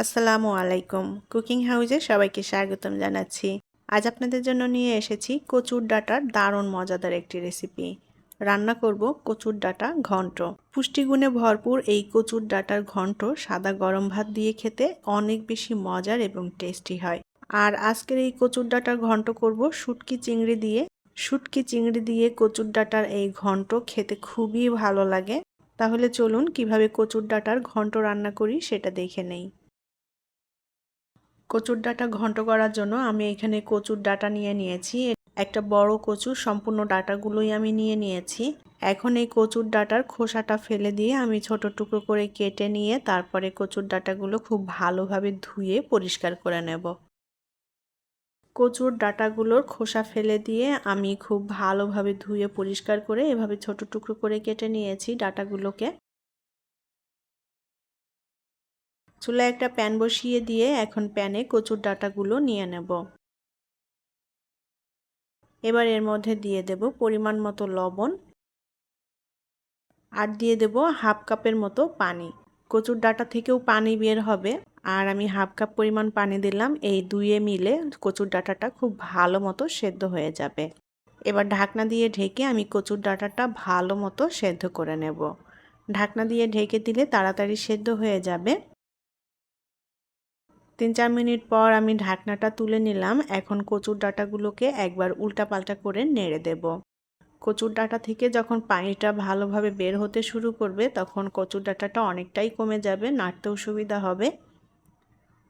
আসসালামু আলাইকুম। কুকিং হাউসে সবাইকে স্বাগতম জানাচ্ছি। আজ আপনাদের জন্য নিয়ে এসেছি কচুর ডাঁটার দারুণ মজাদার একটি রেসিপি। রান্না করব কচুর ডাঁটা ঘন্ট। পুষ্টিগুণে ভরপুর এই কচুর ডাঁটার ঘন্ট সাদা গরম ভাত দিয়ে খেতে অনেক বেশি মজার এবং টেস্টি হয়। আর আজকের এই কচুর ডাঁটার ঘন্ট করব শুটকি চিংড়ি দিয়ে। শুটকি চিংড়ি দিয়ে কচুর ডাঁটার এই ঘন্ট খেতে খুবই ভালো লাগে। তাহলে চলুন কিভাবে কচুর ডাঁটার ঘন্ট রান্না করি সেটা দেখে নেই। কচুর ডাঁটা ঘন্ট করার জন্য আমি এখানে কচুর ডাঁটা নিয়ে নিয়েছি। একটা বড় কচুর সম্পূর্ণ ডাঁটাগুলোই আমি নিয়ে নিয়েছি। এখন এই কচুর ডাঁটার খোসাটা ফেলে দিয়ে আমি ছোট টুকরো করে কেটে নিয়ে তারপরে কচুর ডাঁটাগুলো খুব ভালোভাবে ধুয়ে পরিষ্কার করে নেব। কচুর ডাঁটাগুলোর খোসা ফেলে দিয়ে আমি খুব ভালোভাবে ধুয়ে পরিষ্কার করে এভাবে ছোট টুকরো করে কেটে নিয়েছি ডাঁটাগুলোকে। চুলায় একটা প্যান বসিয়ে দিয়ে এখন প্যানে কচুর ডাঁটাগুলো নিয়ে নেব। এবার এর মধ্যে দিয়ে দেব পরিমাণ মতো লবণ আর দিয়ে দেব হাফ কাপের মতো পানি। কচুর ডাঁটা থেকেও পানি বের হবে, আর আমি হাফ কাপ পরিমাণ পানি দিলাম। এই দুয়ে মিলে কচুর ডাঁটাটা খুব ভালো মতো সেদ্ধ হয়ে যাবে। এবার ঢাকনা দিয়ে ঢেকে আমি কচুর ডাঁটাটা ভালো মতো সেদ্ধ করে নেব। ঢাকনা দিয়ে ঢেকে দিলে তাড়াতাড়ি সেদ্ধ হয়ে যাবে। 3-4 মিনিট পর আমি ঢাকনাটা তুলে নিলাম। এখন কচুর ডাঁটাগুলোকে একবার উল্টাপাল্টা করে নেড়ে দেব। কচুর ডাঁটা থেকে যখন পানিটা ভালোভাবে বের হতে শুরু করবে তখন কচুর ডাঁটাটা অনেকটাই কমে যাবে, নাড়তেও সুবিধা হবে।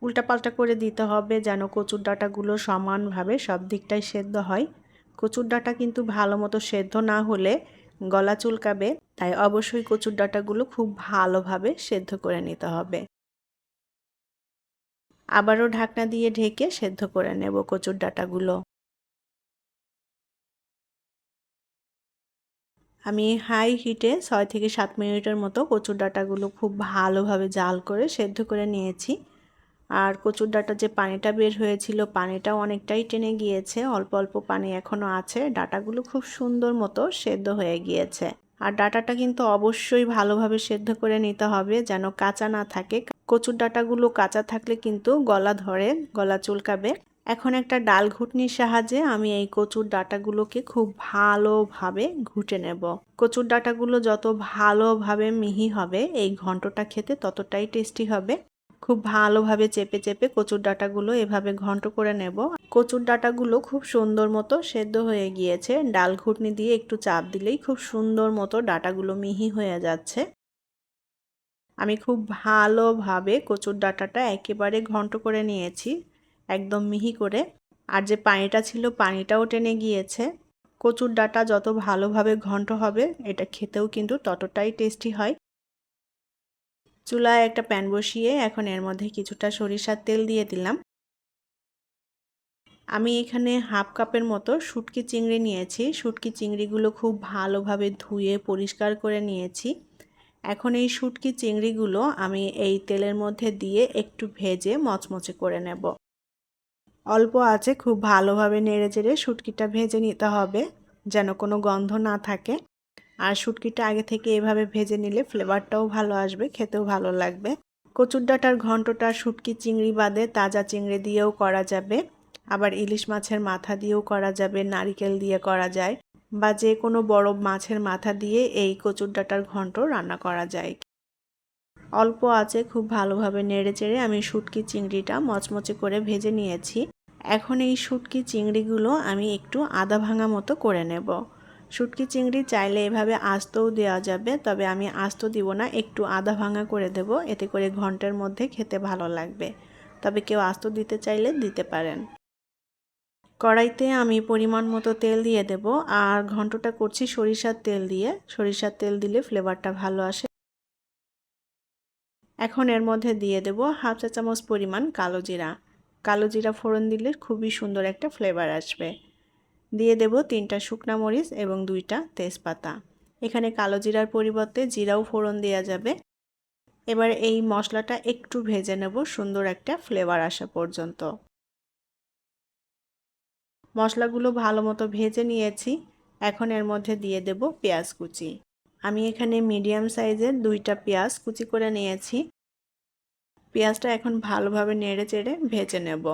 উল্টাপাল্টা করে দিতে হবে যেন কচুর ডাঁটাগুলো সমানভাবে সব দিকটাই সেদ্ধ হয়। কচুর ডাঁটা কিন্তু ভালো মতো সেদ্ধ না হলে গলা চুলকাবে, তাই অবশ্যই কচুর ডাঁটাগুলো খুব ভালোভাবে সেদ্ধ করে নিতে হবে। আবারও ঢাকনা দিয়ে ঢেকে সেদ্ধ করে নেব কচুর ডাঁটাগুলো। আমি হাই হিটে 6 থেকে 7 মিনিটের মতো কচুর ডাঁটাগুলো খুব ভালোভাবে জাল করে সেদ্ধ করে নিয়েছি। আর কচুর ডাঁটার যে পানিটা বের হয়েছিল পানিটাও অনেকটাই টেনে গিয়েছে, অল্প অল্প পানি এখনও আছে। ডাঁটাগুলো খুব সুন্দর মতো সেদ্ধ হয়ে গিয়েছে। আর ডাঁটাটা কিন্তু অবশ্যই ভালোভাবে সেদ্ধ করে নিতে হবে যেন কাঁচা না থাকে। কচুর ডাঁটাগুলো কাঁচা থাকলে কিন্তু গলা ধরে, গলা চুলকাবে। এখন একটা ডাল ঘুটনির সাহায্যে আমি এই কচুর ডাঁটাগুলোকে খুব ভালোভাবে ঘুটে নেব। কচুর ডাঁটাগুলো যত ভালোভাবে মিহি হবে এই ঘন্টটা খেতে ততটাই টেস্টি হবে। খুব ভালোভাবে চেপে চেপে কচুর ডাঁটাগুলো এভাবে ঘন্ট করে নেব। কচুর ডাঁটাগুলো খুব সুন্দর মতো সেদ্ধ হয়ে গিয়েছে। ডাল ঘুটনি দিয়ে একটু চাপ দিলেই খুব সুন্দর মতো ডাঁটাগুলো মিহি হয়ে যাচ্ছে। আমি খুব ভালোভাবে কচুর ডাঁটাটা একেবারে ঘন্ট করে নিয়েছি, একদম মিহি করে। আর যে পানিটা ছিল পানিটাও টেনে গিয়েছে। কচুর ডাঁটা যত ভালোভাবে ঘন্ট হবে এটা খেতেও কিন্তু ততটাই টেস্টি হয়। চুলায় একটা প্যান বসিয়ে এখন এর মধ্যে কিছুটা সরিষার তেল দিয়ে দিলাম। আমি এখানে হাফ কাপের মতো শুটকি চিংড়ি নিয়েছি। শুটকি চিংড়িগুলো খুব ভালোভাবে ধুয়ে পরিষ্কার করে নিয়েছি। এখন এই শুটকি চিংড়িগুলো আমি এই তেলের মধ্যে দিয়ে একটু ভেজে মচমচে করে নেব। অল্প আঁচে খুব ভালোভাবে নেড়েচেড়ে শুটকিটা ভেজে নিতে হবে যেন কোনো গন্ধ না থাকে। আর শুটকিটা আগে থেকে এভাবে ভেজে নিলে ফ্লেভারটাও ভালো আসবে, খেতেও ভালো লাগবে। কচুর ডাঁটার ঘন্টটা শুটকি চিংড়ি বাদে তাজা চিংড়ি দিয়েও করা যাবে, আবার ইলিশ মাছের মাথা দিয়েও করা যাবে, নারিকেল দিয়ে করা যায়, বা যে কোনো বড় মাছের মাথা দিয়ে এই কচুর ডাঁটার ঘন্ট রান্না করা যায়। অল্প আঁচে খুব ভালোভাবে নেড়েচেড়ে আমি শুটকি চিংড়িটা মচমচে করে ভেজে নিয়েছি। এখন এই শুটকি চিংড়িগুলো আমি একটু আধা ভাঙা মতো করে নেব। শুটকি চিংড়ি চাইলে এভাবে আস্তও দেওয়া যাবে, তবে আমি আস্ত দিব না, একটু আধা ভাঙা করে দেব, এতে করে ঘন্টের মধ্যে খেতে ভালো লাগবে। তবে কেউ আস্ত দিতে চাইলে দিতে পারেন। কড়াইতে আমি পরিমাণ মতো তেল দিয়ে দেব। আর ঘন্টটা করছি সরিষার তেল দিয়ে। সরিষার তেল দিলে ফ্লেভারটা ভালো আসে। এখন এর মধ্যে দিয়ে দেব হাফ চা চামচ পরিমাণ কালো জিরা। কালো জিরা ফোড়ন দিলে খুবই সুন্দর একটা ফ্লেভার আসবে। দিয়ে দেব 3টা শুকনা মরিচ এবং 2টা তেজপাতা। এখানে কালো জিরার পরিবর্তে জিরাও ফোড়ন দেওয়া যাবে। এবার এই মশলাটা একটু ভেজে নেব সুন্দর একটা ফ্লেভার আসা পর্যন্ত। মশলাগুলো ভালো মতো ভেজে নিয়েছি। এখন এর মধ্যে দিয়ে দেব পেঁয়াজ কুচি। আমি এখানে মিডিয়াম সাইজের 2টা পেঁয়াজ কুচি করে নিয়েছি। পেঁয়াজটা এখন ভালোভাবে নেড়ে চেড়ে ভেজে নেব।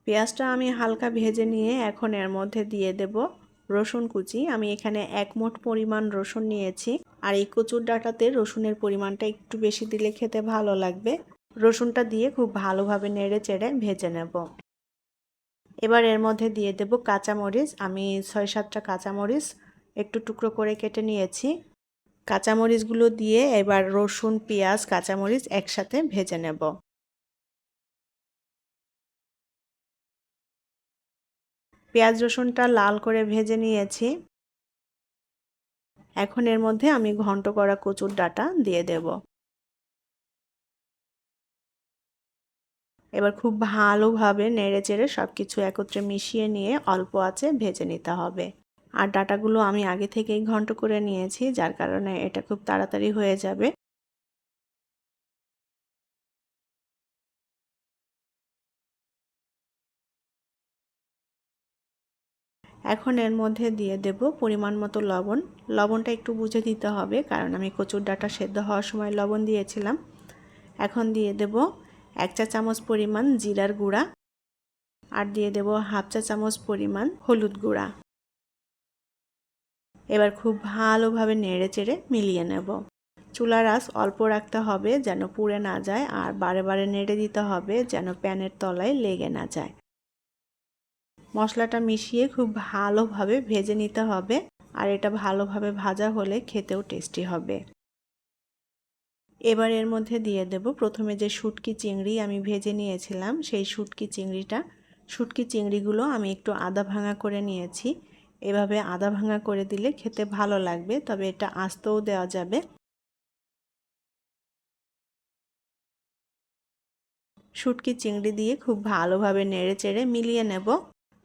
পেঁয়াজটা আমি হালকা ভেজে নিয়ে এখন এর মধ্যে দিয়ে দেব রসুন কুচি। আমি এখানে 1 মুঠ পরিমাণ রসুন নিয়েছি। আর এই কচুর ডাঁটাতে রসুনের পরিমাণটা একটু বেশি দিলে খেতে ভালো লাগবে। রসুনটা দিয়ে খুব ভালোভাবে নেড়ে চেড়ে ভেজে নেব। এবার এর মধ্যে দিয়ে দেব কাঁচামরিচ। আমি 6-7টা কাঁচামরিচ একটু টুকরো করে কেটে নিয়েছি। কাঁচামরিচগুলো দিয়ে এবার রসুন, পেঁয়াজ, কাঁচামরিচ একসাথে ভেজে নেব। পেঁয়াজ রসুনটা লাল করে ভেজে নিয়েছি। এখন এর মধ্যে আমি ঘন্ট করা কচুর ডাঁটা দিয়ে দেব। এবার খুব ভালোভাবে নেড়েচেড়ে সবকিছু একত্রে মিশিয়ে নিয়ে অল্প আঁচে ভেজে নিতে হবে। আর ডাঁটাগুলো আমি আগে থেকেই ঘন্ট করে নিয়েছি, যার কারণে এটা খুব তাড়াতাড়ি হয়ে যাবে। এখন এর মধ্যে দিয়ে দেব পরিমাণ মতো লবণ। লবণটা একটু বুঝে দিতে হবে, কারণ আমি কচুর ডাঁটা সেদ্ধ হওয়ার সময় লবণ দিয়েছিলাম। এখন দিয়ে দেব 1 চা চামচ পরিমাণ জিরার গুঁড়া, আর দিয়ে দেব 1/2 চা চামচ পরিমাণ হলুদ গুঁড়া। এবার খুব ভালোভাবে নেড়েচেড়ে মিলিয়ে নেব। চুলার আঁচ অল্প রাখতে হবে যেন পুড়ে না যায়, আর বারে বারে নেড়ে দিতে হবে যেন প্যানের তলায় লেগে না যায়। মশলাটা মিশিয়ে খুব ভালোভাবে ভেজে নিতে হবে, আর এটা ভালোভাবে ভাজা হলে খেতেও টেস্টি হবে। এবার এর মধ্যে দিয়ে দেব প্রথমে যে শুটকি চিংড়ি আমি ভেজে নিয়েছিলাম, সেই শুটকি চিংড়িগুলো আমি একটু আধা ভাঙা করে নিয়েছি। এভাবে আধা ভাঙা করে দিলে খেতে ভালো লাগবে, তবে এটা আস্তেও দেওয়া যাবে। শুটকি চিংড়ি দিয়ে খুব ভালোভাবে নেড়েচেড়ে মিলিয়ে নেব।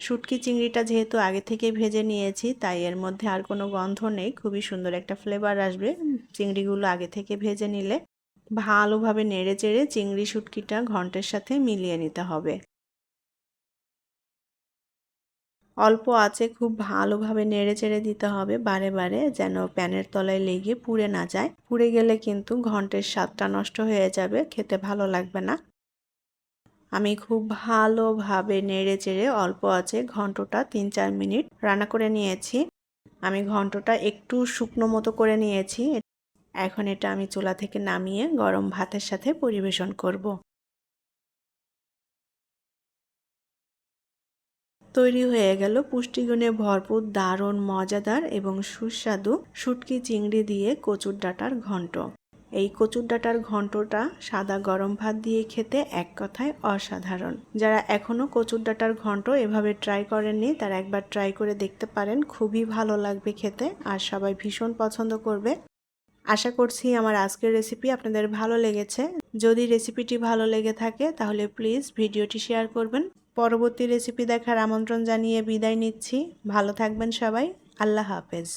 শুটকি চিংড়িটা যেহেতু আগে থেকে ভেজে নিয়েছি, তাই এর মধ্যে আর কোনো গন্ধ নেই। খুবই সুন্দর একটা ফ্লেভার আসবে চিংড়িগুলো আগে থেকে ভেজে নিলে। ভালোভাবে নেড়েচেড়ে চিংড়ি শুটকিটা ঘন্টের সাথে মিলিয়ে নিতে হবে। অল্প আঁচে খুব ভালোভাবে নেড়েচেড়ে দিতে হবে বারে বারে, যেন প্যানের তলায় লেগে পুড়ে না যায়। পুড়ে গেলে কিন্তু ঘন্টের স্বাদটা নষ্ট হয়ে যাবে, খেতে ভালো লাগবে না। আমি খুব ভালোভাবে নেড়েচেড়ে অল্প আঁচে ঘন্টটা 3-4 মিনিট রান্না করে নিয়েছি। আমি ঘন্টটা একটু শুকনো মতো করে নিয়েছি। এখন এটা আমি চুলা থেকে নামিয়ে গরম ভাতের সাথে পরিবেশন করব। তৈরি হয়ে গেল পুষ্টিগুণে ভরপুর, দারুণ মজাদার এবং সুস্বাদু শুটকি চিংড়ি দিয়ে কচুর ডাঁটার ঘন্ট। এই কচুর ডাঁটার ঘন্টটা সাদা গরম ভাত দিয়ে খেতে এক কথায় অসাধারণ। যারা এখনও কচুর ডাঁটার ঘন্ট এভাবে ট্রাই করেননি, তারা একবার ট্রাই করে দেখতে পারেন। খুবই ভালো লাগবে খেতে, আর সবাই ভীষণ পছন্দ করবে। আশা করছি আমার আজকের রেসিপি আপনাদের ভালো লেগেছে। যদি রেসিপিটি ভালো লেগে থাকে তাহলে প্লিজ ভিডিওটি শেয়ার করবেন। পরবর্তী রেসিপি দেখার আমন্ত্রণ জানিয়ে বিদায় নিচ্ছি। ভালো থাকবেন সবাই। আল্লাহ হাফেজ।